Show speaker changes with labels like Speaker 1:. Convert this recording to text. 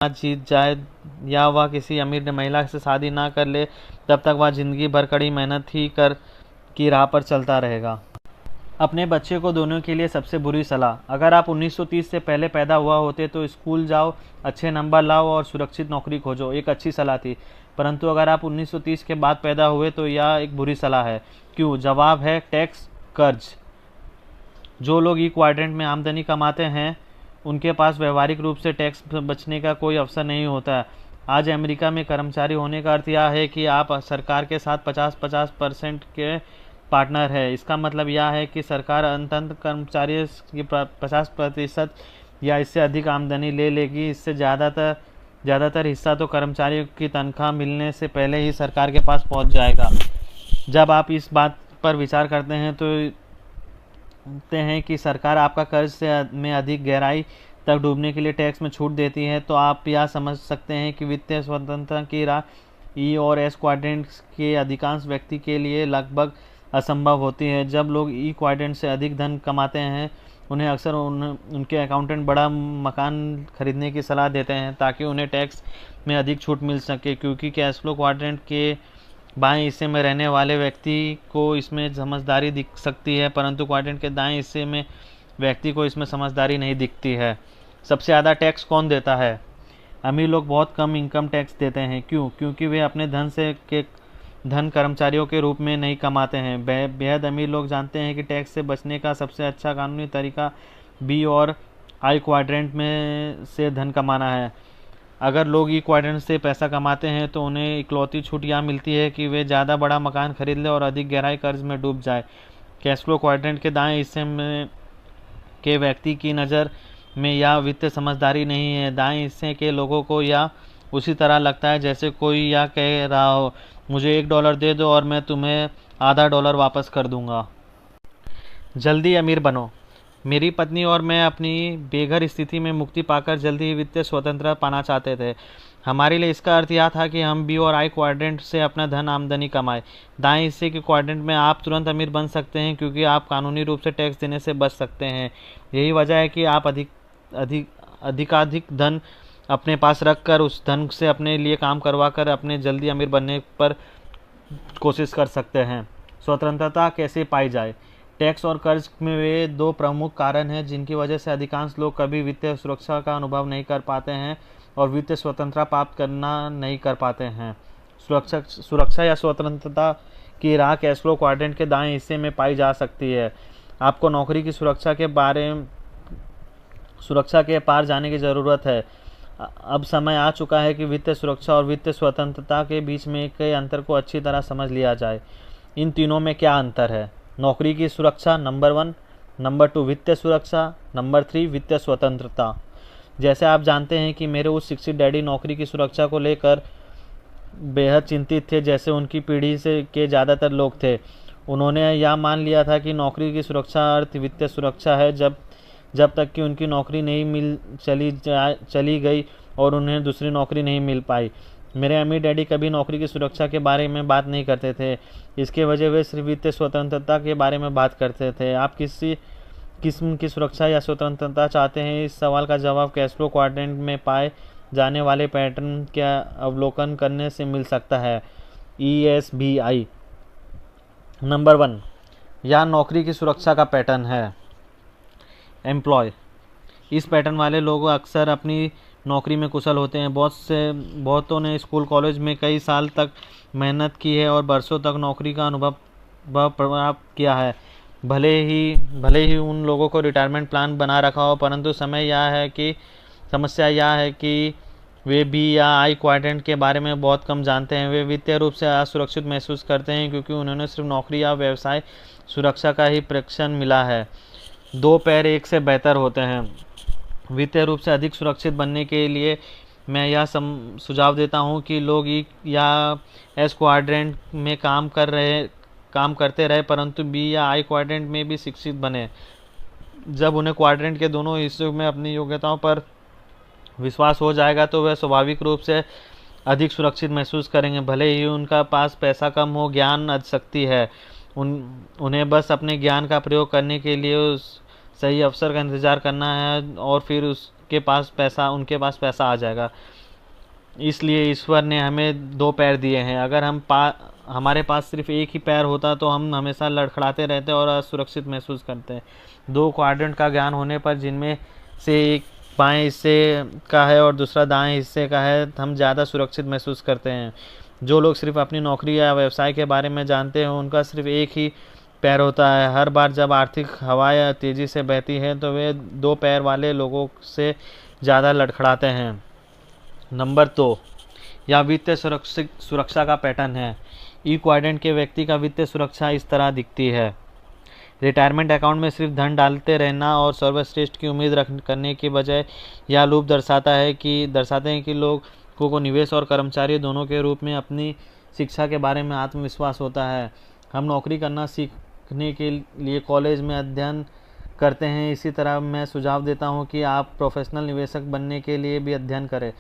Speaker 1: जीत जाए या वह किसी अमीर महिला से शादी ना कर ले, तब तक वह जिंदगी भर कड़ी मेहनत ही कर की राह पर चलता रहेगा। अपने बच्चे को दोनों के लिए सबसे बुरी सलाह। अगर आप 1930 से पहले पैदा हुआ होते तो स्कूल जाओ, अच्छे नंबर लाओ और सुरक्षित नौकरी खोजो, एक अच्छी सलाह थी। परंतु अगर आप 1930 के बाद पैदा हुए तो यह एक बुरी सलाह है। क्यों? जवाब है टैक्स, कर्ज। जो लोग ई क्वाड्रेंट में आमदनी कमाते हैं उनके पास व्यवहारिक रूप से टैक्स बचने का कोई अवसर नहीं होता है। आज अमेरिका में कर्मचारी होने का अर्थ यह है कि आप सरकार के साथ 50-50% के पार्टनर है। इसका मतलब यह है कि सरकार अंततः कर्मचारियों की 50% या इससे अधिक आमदनी ले लेगी। इससे ज़्यादातर हिस्सा तो कर्मचारियों की तनख्वाह मिलने से पहले ही सरकार के पास पहुंच जाएगा। जब आप इस बात पर विचार करते हैं कि सरकार आपका कर्ज में अधिक गहराई तक डूबने के लिए टैक्स में छूट देती है, तो आप यह समझ सकते हैं कि वित्तीय स्वतंत्रता की राह ई और एस क्वाड्रेंट के अधिकांश व्यक्ति के लिए लगभग असंभव होती है। जब लोग ई क्वाड्रेंट से अधिक धन कमाते हैं उन्हें अक्सर उनके अकाउंटेंट बड़ा मकान खरीदने की सलाह देते हैं ताकि उन्हें टैक्स में अधिक छूट मिल सके, क्योंकि कैश फ्लो क्वाड्रेंट के बाएं हिस्से में रहने वाले व्यक्ति को इसमें समझदारी दिख सकती है, परंतु क्वाड्रेंट के दाएं हिस्से में व्यक्ति को इसमें समझदारी नहीं दिखती है। सबसे ज़्यादा टैक्स कौन देता है? अमीर लोग बहुत कम इनकम टैक्स देते हैं। क्यों? क्योंकि वे अपने धन कर्मचारियों के रूप में नहीं कमाते हैं। बेहद अमीर लोग जानते हैं कि टैक्स से बचने का सबसे अच्छा कानूनी तरीका बी और आई क्वाड्रेंट में से धन कमाना है। अगर लोग ई क्वाड्रेंट से पैसा कमाते हैं तो उन्हें इकलौती छूट यह मिलती है कि वे ज़्यादा बड़ा मकान खरीद ले और अधिक गहराई कर्ज में डूब जाए। कैश फ्लो क्वाड्रेंट के दाएं हिस्से में के व्यक्ति की नज़र में यह वित्तीय समझदारी नहीं है। दाएं हिस्से के लोगों को यह उसी तरह लगता है जैसे कोई यह कह रहा हो, मुझे $1 दे दो और मैं तुम्हें $0.50 वापस कर दूंगा। जल्दी अमीर बनो। मेरी पत्नी और मैं अपनी बेघर स्थिति में मुक्ति पाकर जल्दी ही वित्तीय स्वतंत्रता पाना चाहते थे। हमारे लिए इसका अर्थ यह था कि हम बी और आई क्वाड्रेंट से अपना धन आमदनी कमाएं। दाएं हिस्से के क्वाड्रेंट में आप तुरंत अमीर बन सकते हैं क्योंकि आप कानूनी रूप से टैक्स देने से बच सकते हैं। यही वजह है कि आप अधिकाधिक धन अपने पास रखकर उस धन से अपने लिए काम करवा कर अपने जल्दी अमीर बनने पर कोशिश कर सकते हैं। स्वतंत्रता कैसे पाई जाए? टैक्स और कर्ज में वे दो प्रमुख कारण हैं जिनकी वजह से अधिकांश लोग कभी वित्तीय सुरक्षा का अनुभव नहीं कर पाते हैं और वित्तीय स्वतंत्रता प्राप्त करना नहीं कर पाते हैं। सुरक्षा या स्वतंत्रता की राह कैश फ्लो क्वाड्रेंट के दाएं हिस्से में पाई जा सकती है। आपको नौकरी की सुरक्षा के पार जाने की ज़रूरत है। अब समय आ चुका है कि वित्तीय सुरक्षा और वित्तीय स्वतंत्रता के बीच में के अंतर को अच्छी तरह समझ लिया जाए। इन तीनों में क्या अंतर है? नौकरी की सुरक्षा नंबर 1, नंबर 2 वित्तीय सुरक्षा, नंबर 3 वित्तीय स्वतंत्रता। जैसे आप जानते हैं कि मेरे उस शिक्षित डैडी नौकरी की सुरक्षा को लेकर बेहद चिंतित थे, जैसे उनकी पीढ़ी से के ज़्यादातर लोग थे। उन्होंने यह मान लिया था कि नौकरी की सुरक्षा अर्थ वित्तीय सुरक्षा है जब तक कि उनकी नौकरी नहीं चली गई और उन्हें दूसरी नौकरी नहीं मिल पाई। मेरे अमीर डैडी कभी नौकरी की सुरक्षा के बारे में बात नहीं करते थे। इसके वजह वे सिर्फ वित्तीय स्वतंत्रता के बारे में बात करते थे। आप किसी किस्म की सुरक्षा या स्वतंत्रता चाहते हैं? इस सवाल का जवाब कैश फ्लो क्वाड्रेंट में पाए जाने वाले पैटर्न का अवलोकन करने से मिल सकता है। ESBI। नंबर 1, यह नौकरी की सुरक्षा का पैटर्न है। एम्प्लॉय। इस पैटर्न वाले लोग अक्सर अपनी नौकरी में कुशल होते हैं। बहुतों ने स्कूल कॉलेज में कई साल तक मेहनत की है और बरसों तक नौकरी का अनुभव प्राप्त किया है। भले ही उन लोगों को रिटायरमेंट प्लान बना रखा हो, परंतु समस्या यह है कि वे बी या आई क्वाड्रेंट के बारे में बहुत कम जानते हैं। वे वित्तीय रूप से असुरक्षित महसूस करते हैं क्योंकि उन्होंने सिर्फ नौकरी या व्यवसाय सुरक्षा का ही प्रशिक्षण मिला है। 2 पैर एक से बेहतर होते हैं। वित्तीय रूप से अधिक सुरक्षित बनने के लिए मैं यह सुझाव देता हूं कि लोग ई या एस क्वाड्रेंट में काम करते रहे, परंतु बी या आई क्वाड्रेंट में भी शिक्षित बने। जब उन्हें क्वाड्रेंट के दोनों हिस्सों में अपनी योग्यताओं पर विश्वास हो जाएगा तो वह स्वाभाविक रूप से अधिक सुरक्षित महसूस करेंगे। भले ही उनका पास पैसा कम हो, ज्ञान शक्ति है। उन्हें बस अपने ज्ञान का प्रयोग करने के लिए उस सही अवसर का इंतज़ार करना है और फिर उनके पास पैसा आ जाएगा। इसलिए ईश्वर ने हमें दो पैर दिए हैं। अगर हमारे पास सिर्फ एक ही पैर होता तो हम हमेशा लड़खड़ाते रहते और असुरक्षित महसूस करते हैं। दो क्वाड्रेंट का ज्ञान होने पर, जिनमें से एक बाएं हिस्से का है और दूसरा दाएं हिस्से का है, हम ज़्यादा सुरक्षित महसूस करते हैं। जो लोग सिर्फ अपनी नौकरी या व्यवसाय के बारे में जानते हैं, उनका सिर्फ एक ही पैर होता है। हर बार जब आर्थिक हवा तेज़ी से बहती है तो वे दो पैर वाले लोगों से ज़्यादा लड़खड़ाते हैं। नंबर 2, यह वित्तीय सुरक्षा का पैटर्न है। ई क्वाड्रेंट के व्यक्ति का वित्तीय सुरक्षा इस तरह दिखती है। रिटायरमेंट अकाउंट में सिर्फ धन डालते रहना और सर्वश्रेष्ठ की उम्मीद करने के बजाय यह लूप दर्शाते हैं कि लोगों को निवेश और कर्मचारी दोनों के रूप में अपनी शिक्षा के बारे में आत्मविश्वास होता है। हम नौकरी करना सीखने के लिए कॉलेज में अध्ययन करते हैं। इसी तरह मैं सुझाव देता हूं कि आप प्रोफेशनल निवेशक बनने के लिए भी अध्ययन करें।